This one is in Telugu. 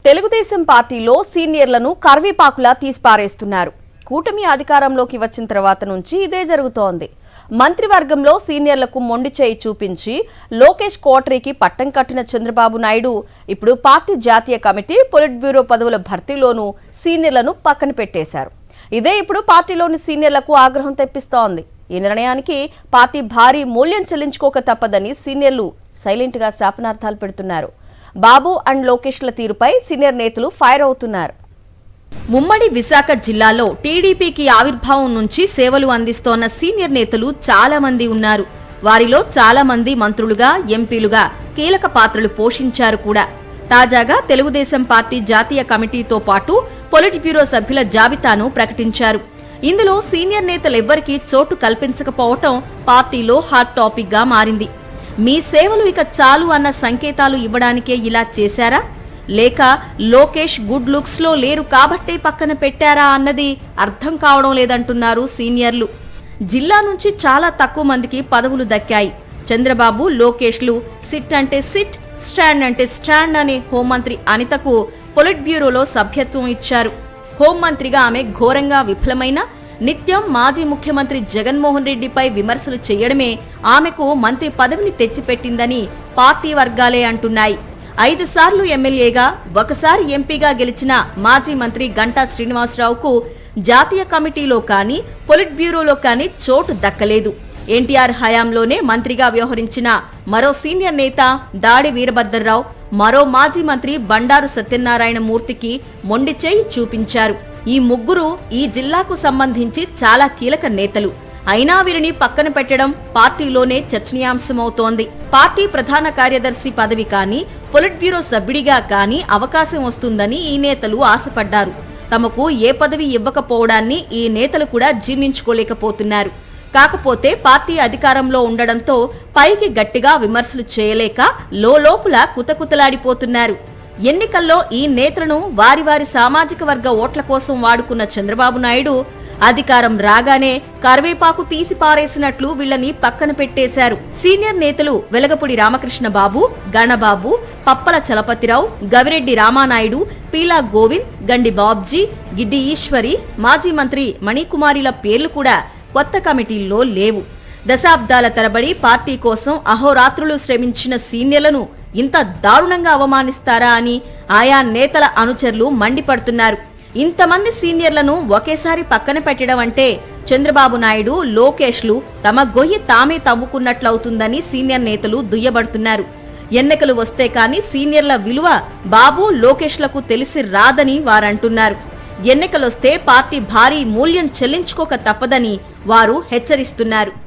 తెలుగుదేశం పార్టీలో సీనియర్లను కర్వీపాకులా తీసిపారేస్తున్నారు. కూటమి అధికారంలోకి వచ్చిన తర్వాత నుంచి ఇదే జరుగుతోంది. మంత్రివర్గంలో సీనియర్లకు మొండి చేయి చూపించి లోకేష్ కోటరీకి పట్టం కట్టిన చంద్రబాబు నాయుడు ఇప్పుడు పార్టీ జాతీయ కమిటీ, పొలిట్ బ్యూరో పదవుల భర్తీలోనూ సీనియర్లను పక్కన పెట్టేశారు. ఇదే ఇప్పుడు పార్టీలోని సీనియర్లకు ఆగ్రహం తెప్పిస్తోంది. ఈ నిర్ణయానికి పార్టీ భారీ మూల్యం చెల్లించుకోక తప్పదని సీనియర్లు సైలెంట్గా శాపనార్థాలు పెడుతున్నారు. బాబు అండ్ లోకేష్ల తీరుపై సీనియర్ నేతలు ఫైర్ అవుతున్నారు. ఉమ్మడి విశాఖ జిల్లాలో టీడీపీకి ఆవిర్భావం నుంచి సేవలు అందిస్తోన్న సీనియర్ నేతలు చాలా మంది ఉన్నారు. వారిలో చాలా మంది మంత్రులుగా, ఎంపీలుగా కీలక పాత్రలు పోషించారు కూడా. తాజాగా తెలుగుదేశం పార్టీ జాతీయ కమిటీతో పాటు పొలిట్ బ్యూరో సభ్యుల జాబితాను ప్రకటించారు. ఇందులో సీనియర్ నేతలెవ్వరికీ చోటు కల్పించకపోవటం పార్టీలో హాట్ టాపిక్ గా మారింది. మీ సేవలు ఇక చాలు అన్న సంకేతాలు ఇవ్వడానికే ఇలా చేశారా, లేక లోకేష్ గుడ్ లుక్స్ లో లేరు కాబట్టే పక్కన పెట్టారా అన్నది అర్థం కావడం లేదంటున్నారు సీనియర్లు. జిల్లా నుంచి చాలా తక్కువ మందికి పదవులు దక్కాయి. చంద్రబాబు, లోకేష్లు సిట్ అంటే సిట్, స్టాండ్ అంటే స్టాండ్ అనే హోంమంత్రి అనితకు పొలిట్ బ్యూరోలో సభ్యత్వం ఇచ్చారు. హోంమంత్రిగా ఆమె ఘోరంగా విఫలమైన, నిత్యం మాజీ ముఖ్యమంత్రి జగన్మోహన్ రెడ్డిపై విమర్శలు చేయడమే ఆమెకు మంత్రి పదవిని తెచ్చిపెట్టిందని పార్టీ వర్గాలే అంటున్నాయి. 5 సార్లు ఎమ్మెల్యేగా, 1 సారి ఎంపీగా గెలిచిన మాజీ మంత్రి గంటా శ్రీనివాసరావుకు జాతీయ కమిటీలో కానీ, పొలిట్ బ్యూరోలో కానీ చోటు దక్కలేదు. ఎన్టీఆర్ హయాంలోనే మంత్రిగా వ్యవహరించిన మరో సీనియర్ నేత దాడి వీరభద్రరావు, మరో మాజీ మంత్రి బండారు సత్యనారాయణ మూర్తికి మొండి చేయి చూపించారు. ఈ ముగ్గురు ఈ జిల్లాకు సంబంధించి చాలా కీలక నేతలు. అయినా వీరిని పక్కన పెట్టడం పార్టీలోనే చర్చనీయాంశమవుతోంది. పార్టీ ప్రధాన కార్యదర్శి పదవి కానీ, పొలిట్ బ్యూరో సభ్యుడిగా కానీ అవకాశం వస్తుందని ఈ నేతలు ఆశపడ్డారు. తమకు ఏ పదవి ఇవ్వకపోవడాన్ని ఈ నేతలు కూడా జీర్ణించుకోలేకపోతున్నారు. కాకపోతే పార్టీ అధికారంలో ఉండడంతో పైకి గట్టిగా విమర్శలు చేయలేక లోలోపల కుతకుతలాడిపోతున్నారు. ఎన్నికల్లో ఈ నేతలను వారి వారి సామాజిక వర్గ ఓట్ల కోసం వాడుకున్న చంద్రబాబు నాయుడు అధికారం రాగానే కరివేపాకు తీసి పారేసినట్లు వీళ్లని పక్కన పెట్టేశారు. సీనియర్ నేతలు వెలగపూడి రామకృష్ణ బాబు, గణబాబు, పప్పల చలపతిరావు, గవిరెడ్డి రామానాయుడు, పీలా గోవింద్, గండి బాబ్జీ, గిడ్డి ఈశ్వరి, మాజీ మంత్రి మణికుమారిల పేర్లు కూడా కొత్త కమిటీల్లో లేవు. దశాబ్దాల తరబడి పార్టీ కోసం అహోరాత్రులు శ్రమించిన సీనియర్లను ఇంత దారుణంగా అవమానిస్తారా అని ఆయా నేతల అనుచరులు మండిపడుతున్నారు. ఇంతమంది సీనియర్లను ఒకేసారి పక్కన పెట్టడం అంటే చంద్రబాబు నాయుడు, లోకేష్లు తమ గొయ్యి తామే తవ్వుకున్నట్లవుతుందని సీనియర్ నేతలు దుయ్యబడుతున్నారు. ఎన్నికలు వస్తే కానీ సీనియర్ల విలువ బాబు, లోకేష్లకు తెలిసి రాదని వారంటున్నారు. ఎన్నికలొస్తే పార్టీ భారీ మూల్యం చెల్లించుకోక తప్పదని వారు హెచ్చరిస్తున్నారు.